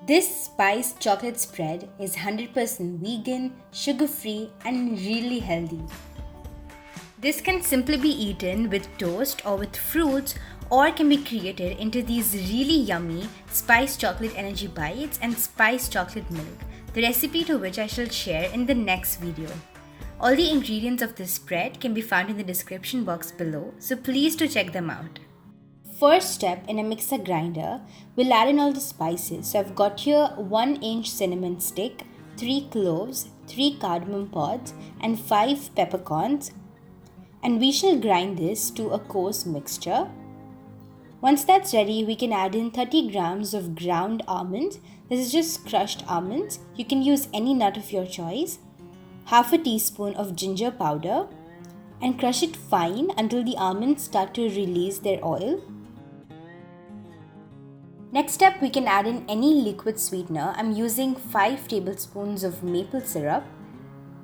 This spiced chocolate spread is 100% vegan, sugar-free and really healthy. This can simply be eaten with toast or with fruits, or can be created into these really yummy spiced chocolate energy bites and spiced chocolate milk, the recipe to which I shall share in the next video. All the ingredients of this spread can be found in the description box below, so please do check them out. First step, in a mixer grinder, we'll add in all the spices. So I've got here 1-inch cinnamon stick, 3 cloves, 3 cardamom pods and 5 peppercorns, and we shall grind this to a coarse mixture. Once that's ready, we can add in 30 grams of ground almonds. This is just crushed almonds. You can use any nut of your choice. Half a teaspoon of ginger powder, and crush it fine until the almonds start to release their oil. Next step, we can add in any liquid sweetener. I'm using 5 tablespoons of maple syrup,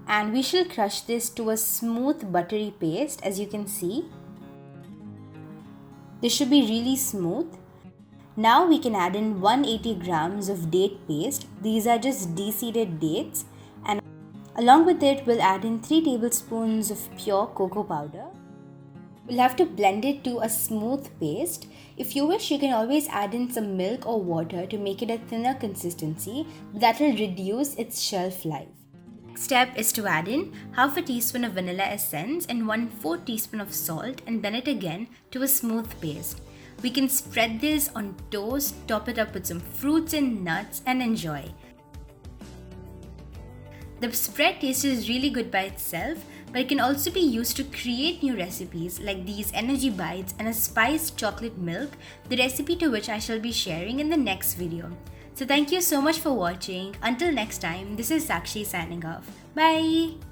and we shall crush this to a smooth buttery paste, as you can see. This should be really smooth. Now we can add in 180 grams of date paste. These are just de-seeded dates, and along with it we'll add in 3 tablespoons of pure cocoa powder. We'll have to blend it to a smooth paste. If you wish, you can always add in some milk or water to make it a thinner consistency, but that will reduce its shelf life. Next step is to add in half a teaspoon of vanilla essence and 1/4 teaspoon of salt, and blend it again to a smooth paste. We can spread this on toast, top it up with some fruits and nuts, and enjoy. The spread tastes really good by itself, but it can also be used to create new recipes like these energy bites and a spiced chocolate milk, the recipe to which I shall be sharing in the next video. So thank you so much for watching. Until next time, this is Sakshi signing off. Bye!